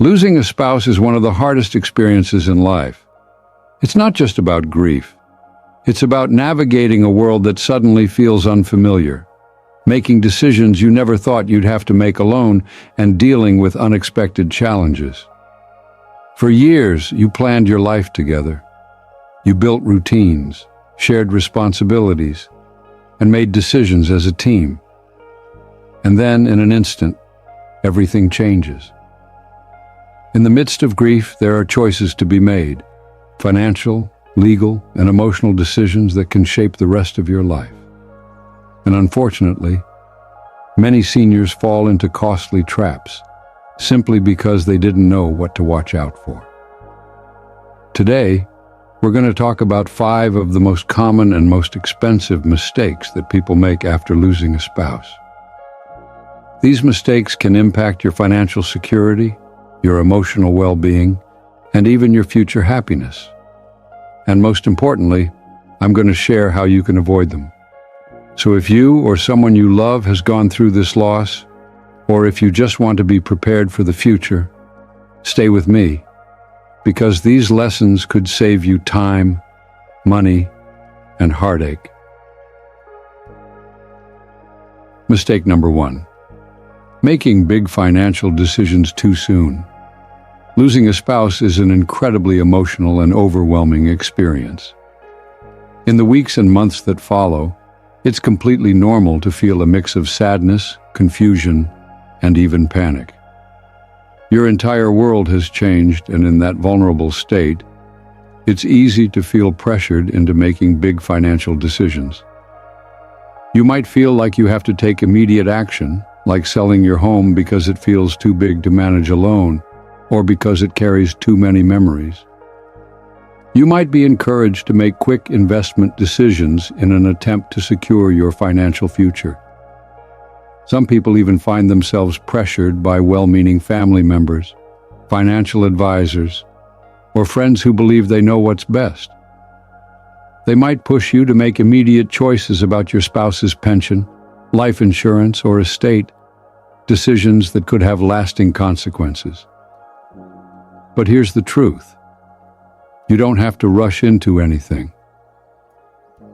Losing a spouse is one of the hardest experiences in life. It's not just about grief. It's about navigating a world that suddenly feels unfamiliar, making decisions you never thought you'd have to make alone, and dealing with unexpected challenges. For years, you planned your life together. You built routines, shared responsibilities, and made decisions as a team. And then, in an instant, everything changes. In the midst of grief, there are choices to be made: financial, legal, and emotional decisions that can shape the rest of your life. And unfortunately, many seniors fall into costly traps simply because they didn't know what to watch out for. Today, we're going to talk about 5 of the most common and most expensive mistakes that people make after losing a spouse. These mistakes can impact your financial security, your emotional well-being, and even your future happiness. And most importantly, I'm going to share how you can avoid them. So if you or someone you love has gone through this loss, or if you just want to be prepared for the future, stay with me, because these lessons could save you time, money, and heartache. Mistake number 1. Making big financial decisions too soon. Losing a spouse is an incredibly emotional and overwhelming experience. In the weeks and months that follow, it's completely normal to feel a mix of sadness, confusion, and even panic. Your entire world has changed, and in that vulnerable state, it's easy to feel pressured into making big financial decisions. You might feel like you have to take immediate action, like selling your home because it feels too big to manage alone, or because it carries too many memories. You might be encouraged to make quick investment decisions in an attempt to secure your financial future. Some people even find themselves pressured by well-meaning family members, financial advisors, or friends who believe they know what's best. They might push you to make immediate choices about your spouse's pension, life insurance, or estate, decisions that could have lasting consequences. But here's the truth. You don't have to rush into anything.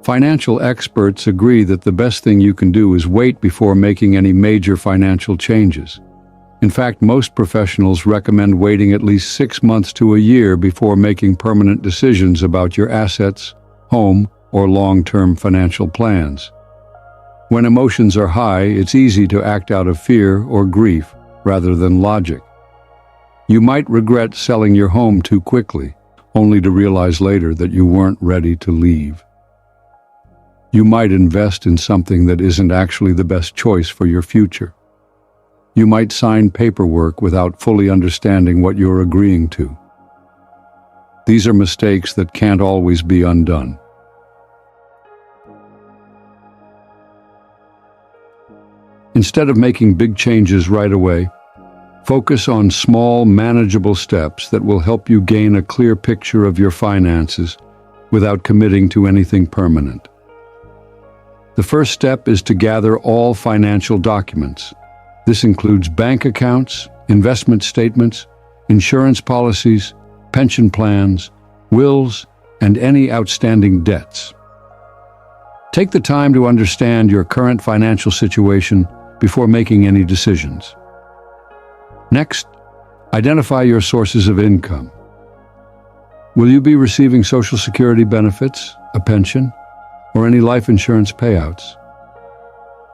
Financial experts agree that the best thing you can do is wait before making any major financial changes. In fact, most professionals recommend waiting at least 6 months to a year before making permanent decisions about your assets, home, or long-term financial plans. When emotions are high, it's easy to act out of fear or grief rather than logic. You might regret selling your home too quickly, only to realize later that you weren't ready to leave. You might invest in something that isn't actually the best choice for your future. You might sign paperwork without fully understanding what you're agreeing to. These are mistakes that can't always be undone. Instead of making big changes right away, focus on small, manageable steps that will help you gain a clear picture of your finances without committing to anything permanent. The first step is to gather all financial documents. This includes bank accounts, investment statements, insurance policies, pension plans, wills, and any outstanding debts. Take the time to understand your current financial situation before making any decisions. Next, identify your sources of income. Will you be receiving Social Security benefits, a pension, or any life insurance payouts?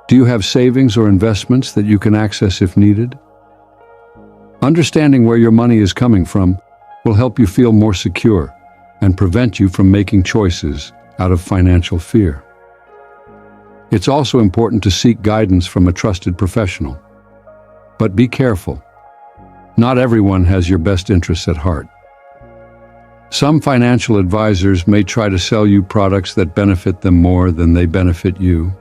Do you have savings or investments that you can access if needed? Understanding where your money is coming from will help you feel more secure and prevent you from making choices out of financial fear. It's also important to seek guidance from a trusted professional. But be careful. Not everyone has your best interests at heart. Some financial advisors may try to sell you products that benefit them more than they benefit you.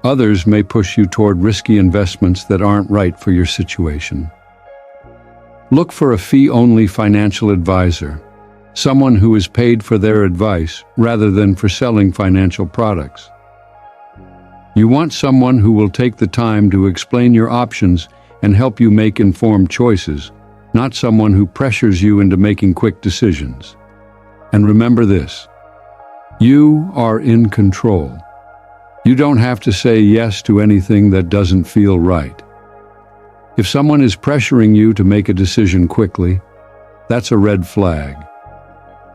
Others may push you toward risky investments that aren't right for your situation. Look for a fee-only financial advisor, someone who is paid for their advice rather than for selling financial products. You want someone who will take the time to explain your options and help you make informed choices, not someone who pressures you into making quick decisions. And remember this: you are in control. You don't have to say yes to anything that doesn't feel right. If someone is pressuring you to make a decision quickly, that's a red flag.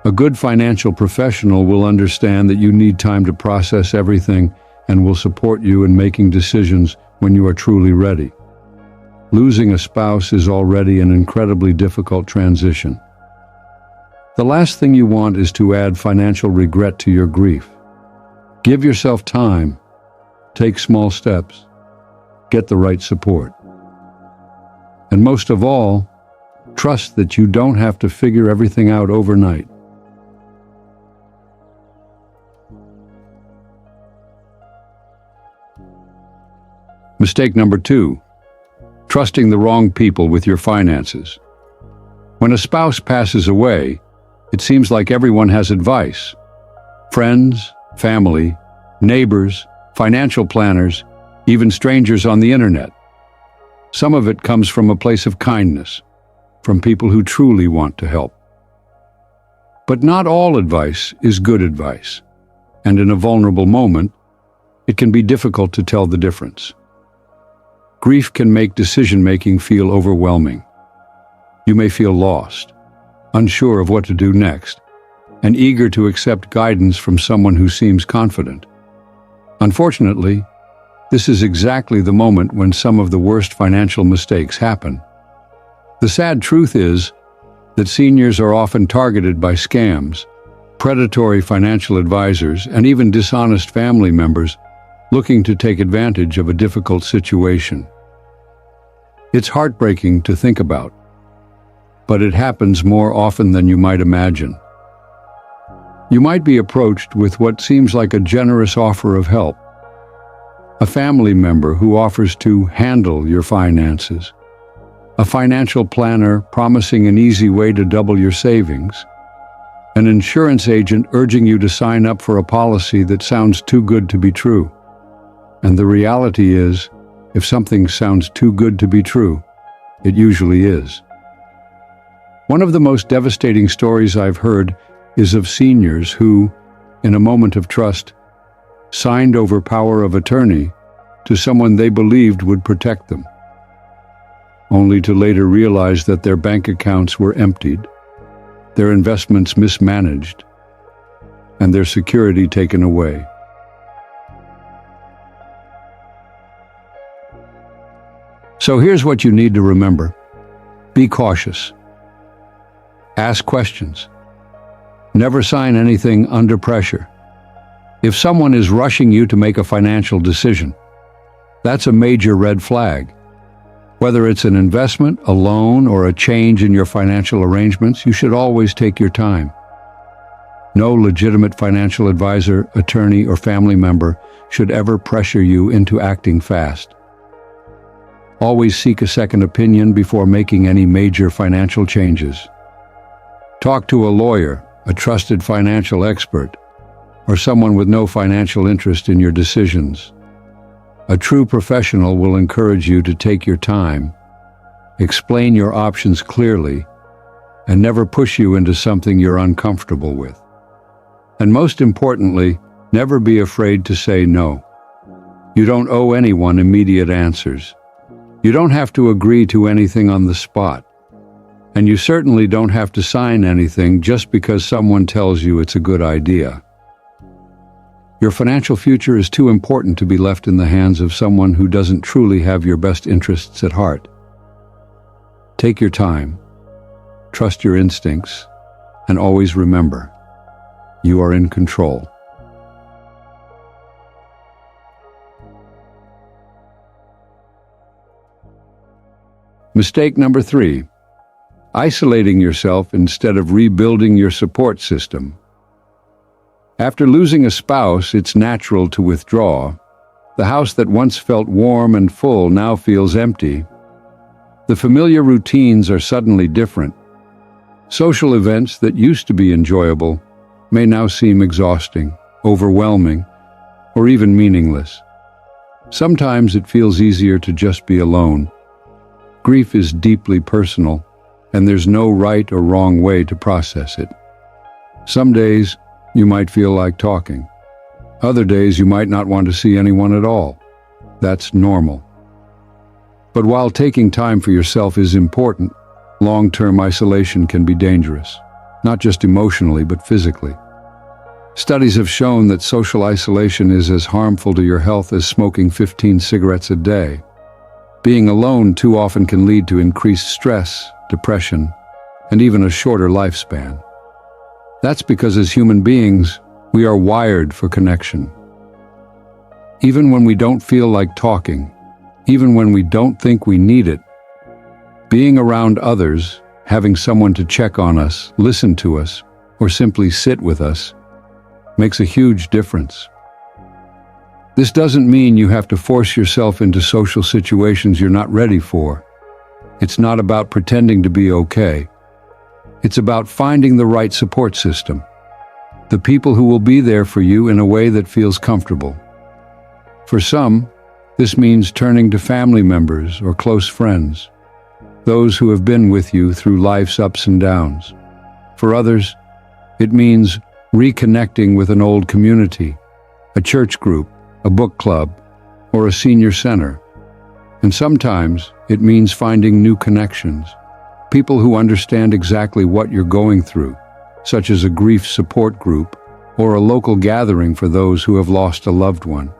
A good financial professional will understand that you need time to process everything and will support you in making decisions when you are truly ready. Losing a spouse is already an incredibly difficult transition. The last thing you want is to add financial regret to your grief. Give yourself time. Take small steps. Get the right support. And most of all, trust that you don't have to figure everything out overnight. Mistake number 2: trusting the wrong people with your finances. When a spouse passes away, it seems like everyone has advice. Friends, family, neighbors, financial planners, even strangers on the internet. Some of it comes from a place of kindness, from people who truly want to help. But not all advice is good advice, and in a vulnerable moment, it can be difficult to tell the difference. Grief can make decision-making feel overwhelming. You may feel lost, unsure of what to do next, and eager to accept guidance from someone who seems confident. Unfortunately, this is exactly the moment when some of the worst financial mistakes happen. The sad truth is that seniors are often targeted by scams, predatory financial advisors, and even dishonest family members looking to take advantage of a difficult situation. It's heartbreaking to think about, but it happens more often than you might imagine. You might be approached with what seems like a generous offer of help. A family member who offers to handle your finances. A financial planner promising an easy way to double your savings. An insurance agent urging you to sign up for a policy that sounds too good to be true. And the reality is, if something sounds too good to be true, it usually is. One of the most devastating stories I've heard is of seniors who, in a moment of trust, signed over power of attorney to someone they believed would protect them, only to later realize that their bank accounts were emptied, their investments mismanaged, and their security taken away. So here's what you need to remember. Be cautious. Ask questions. Never sign anything under pressure. If someone is rushing you to make a financial decision, that's a major red flag. Whether it's an investment, a loan, or a change in your financial arrangements, you should always take your time. No legitimate financial advisor, attorney, or family member should ever pressure you into acting fast. Always seek a second opinion before making any major financial changes. Talk to a lawyer, a trusted financial expert, or someone with no financial interest in your decisions. A true professional will encourage you to take your time, explain your options clearly, and never push you into something you're uncomfortable with. And most importantly, never be afraid to say no. You don't owe anyone immediate answers. You don't have to agree to anything on the spot. And you certainly don't have to sign anything just because someone tells you it's a good idea. Your financial future is too important to be left in the hands of someone who doesn't truly have your best interests at heart. Take your time, trust your instincts, and always remember, you are in control. Mistake number 3: isolating yourself instead of rebuilding your support system. After losing a spouse, it's natural to withdraw. The house that once felt warm and full now feels empty. The familiar routines are suddenly different. Social events that used to be enjoyable may now seem exhausting, overwhelming, or even meaningless. Sometimes it feels easier to just be alone. Grief is deeply personal, and there's no right or wrong way to process it. Some days, you might feel like talking. Other days, you might not want to see anyone at all. That's normal. But while taking time for yourself is important, long-term isolation can be dangerous, not just emotionally, but physically. Studies have shown that social isolation is as harmful to your health as smoking 15 cigarettes a day. Being alone too often can lead to increased stress, depression, and even a shorter lifespan. That's because as human beings, we are wired for connection. Even when we don't feel like talking, even when we don't think we need it, being around others, having someone to check on us, listen to us, or simply sit with us, makes a huge difference. This doesn't mean you have to force yourself into social situations you're not ready for. It's not about pretending to be okay. It's about finding the right support system, the people who will be there for you in a way that feels comfortable. For some, this means turning to family members or close friends, those who have been with you through life's ups and downs. For others, it means reconnecting with an old community, a church group, a book club, or a senior center. And sometimes it means finding new connections, people who understand exactly what you're going through, such as a grief support group or a local gathering for those who have lost a loved one.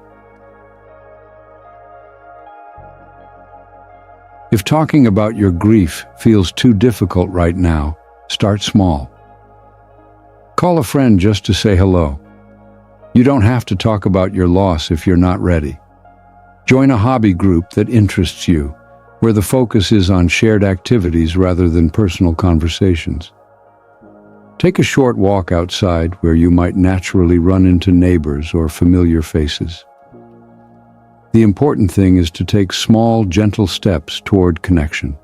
If talking about your grief feels too difficult right now, start small. Call a friend just to say hello. You don't have to talk about your loss if you're not ready. Join a hobby group that interests you, where the focus is on shared activities rather than personal conversations. Take a short walk outside where you might naturally run into neighbors or familiar faces. The important thing is to take small, gentle steps toward connection.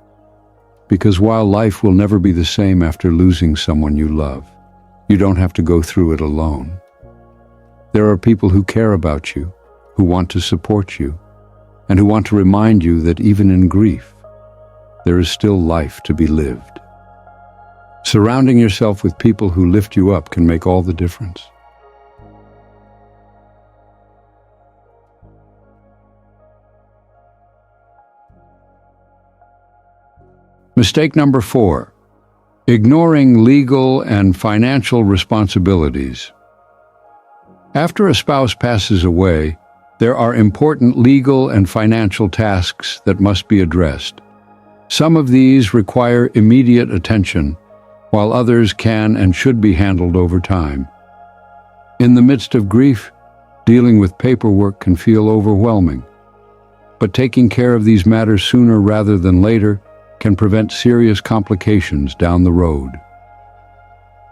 Because while life will never be the same after losing someone you love, you don't have to go through it alone. There are people who care about you, who want to support you, and who want to remind you that even in grief, there is still life to be lived. Surrounding yourself with people who lift you up can make all the difference. Mistake number 4, ignoring legal and financial responsibilities. After a spouse passes away, there are important legal and financial tasks that must be addressed. Some of these require immediate attention, while others can and should be handled over time. In the midst of grief, dealing with paperwork can feel overwhelming, but taking care of these matters sooner rather than later can prevent serious complications down the road.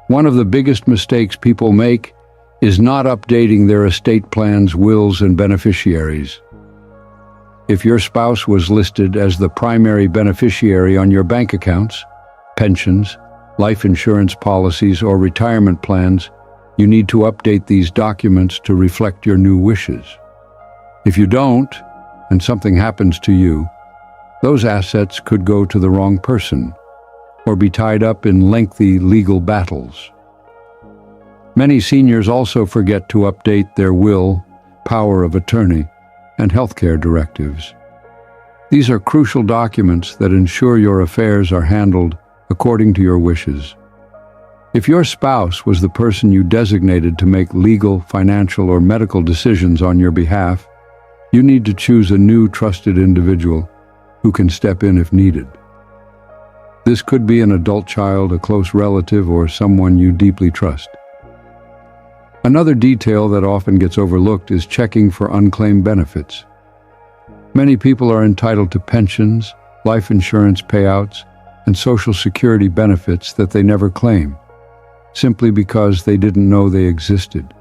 One of the biggest mistakes people make is not updating their estate plans, wills, and beneficiaries. If your spouse was listed as the primary beneficiary on your bank accounts, pensions, life insurance policies, or retirement plans, you need to update these documents to reflect your new wishes. If you don't, and something happens to you, those assets could go to the wrong person or be tied up in lengthy legal battles. Many seniors also forget to update their will, power of attorney, and healthcare directives. These are crucial documents that ensure your affairs are handled according to your wishes. If your spouse was the person you designated to make legal, financial, or medical decisions on your behalf, you need to choose a new trusted individual who can step in if needed. This could be an adult child, a close relative, or someone you deeply trust. Another detail that often gets overlooked is checking for unclaimed benefits. Many people are entitled to pensions, life insurance payouts, and Social Security benefits that they never claim, simply because they didn't know they existed.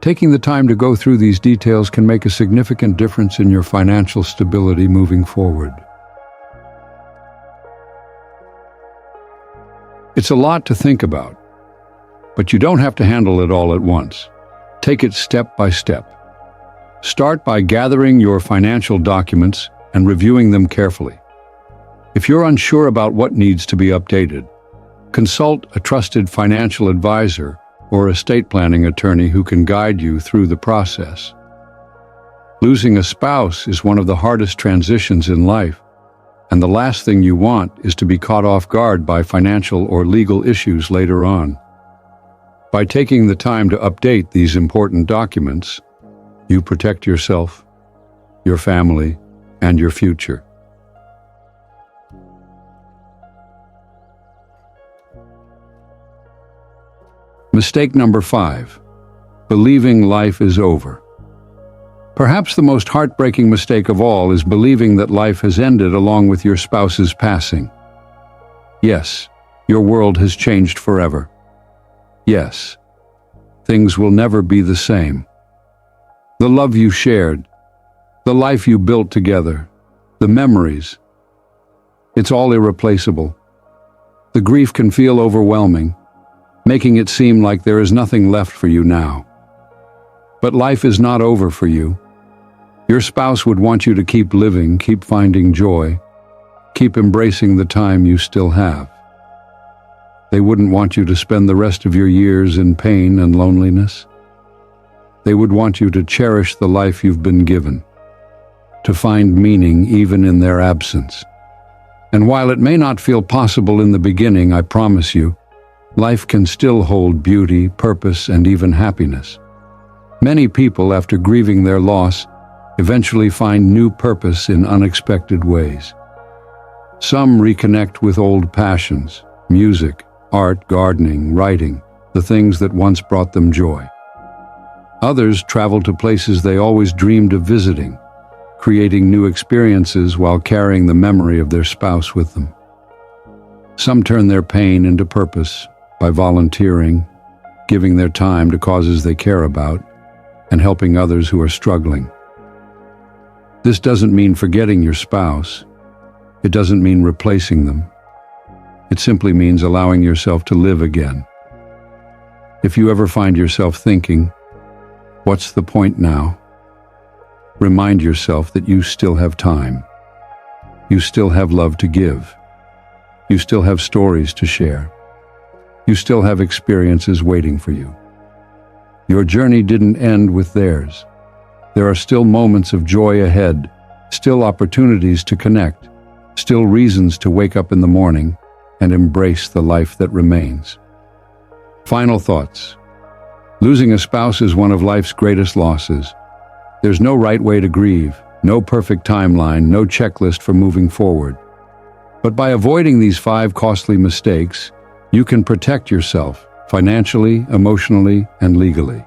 Taking the time to go through these details can make a significant difference in your financial stability moving forward. It's a lot to think about, but you don't have to handle it all at once. Take it step by step. Start by gathering your financial documents and reviewing them carefully. If you're unsure about what needs to be updated, consult a trusted financial advisor or estate planning attorney who can guide you through the process. Losing a spouse is one of the hardest transitions in life, and the last thing you want is to be caught off guard by financial or legal issues later on. By taking the time to update these important documents, you protect yourself, your family, and your future. Mistake number 5. Believing life is over. Perhaps the most heartbreaking mistake of all is believing that life has ended along with your spouse's passing. Yes, your world has changed forever. Yes, things will never be the same. The love you shared, the life you built together, the memories, it's all irreplaceable. The grief can feel overwhelming, making it seem like there is nothing left for you now. But life is not over for you. Your spouse would want you to keep living, keep finding joy, keep embracing the time you still have. They wouldn't want you to spend the rest of your years in pain and loneliness. They would want you to cherish the life you've been given, to find meaning even in their absence. And while it may not feel possible in the beginning, I promise you, life can still hold beauty, purpose, and even happiness. Many people, after grieving their loss, eventually find new purpose in unexpected ways. Some reconnect with old passions, music, art, gardening, writing, the things that once brought them joy. Others travel to places they always dreamed of visiting, creating new experiences while carrying the memory of their spouse with them. Some turn their pain into purpose by volunteering, giving their time to causes they care about, and helping others who are struggling. This doesn't mean forgetting your spouse. It doesn't mean replacing them. It simply means allowing yourself to live again. If you ever find yourself thinking, "What's the point now?" remind yourself that you still have time. You still have love to give. You still have stories to share. You still have experiences waiting for you. Your journey didn't end with theirs. There are still moments of joy ahead, still opportunities to connect, still reasons to wake up in the morning and embrace the life that remains. Final thoughts. Losing a spouse is one of life's greatest losses. There's no right way to grieve, no perfect timeline, no checklist for moving forward. But by avoiding these 5 costly mistakes, you can protect yourself financially, emotionally, and legally.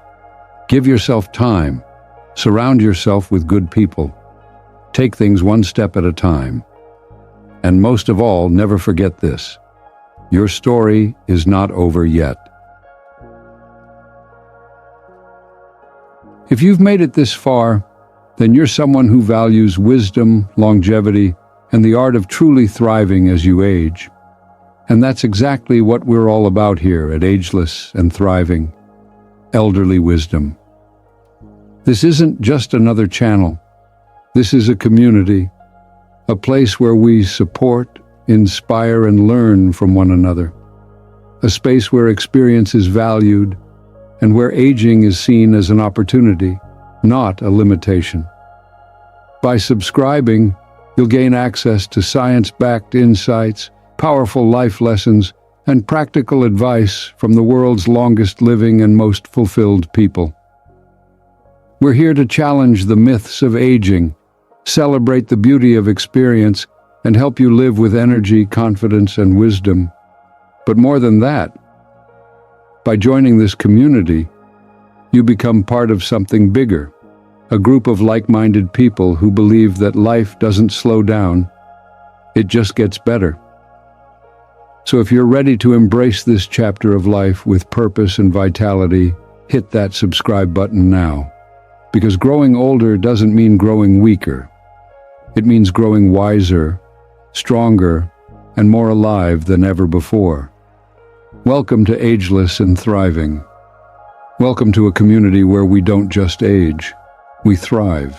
Give yourself time. Surround yourself with good people. Take things one step at a time. And most of all, never forget this: your story is not over yet. If you've made it this far, then you're someone who values wisdom, longevity, and the art of truly thriving as you age. And that's exactly what we're all about here at Ageless and Thriving, Elderly Wisdom. This isn't just another channel. This is a community, a place where we support, inspire, and learn from one another. A space where experience is valued and where aging is seen as an opportunity, not a limitation. By subscribing, you'll gain access to science-backed insights, powerful life lessons, and practical advice from the world's longest living and most fulfilled people. We're here to challenge the myths of aging, celebrate the beauty of experience, and help you live with energy, confidence, and wisdom. But more than that, by joining this community, you become part of something bigger, a group of like-minded people who believe that life doesn't slow down, it just gets better. So if you're ready to embrace this chapter of life with purpose and vitality, hit that subscribe button now. Because growing older doesn't mean growing weaker. It means growing wiser, stronger, and more alive than ever before. Welcome to Ageless and Thriving. Welcome to a community where we don't just age, we thrive.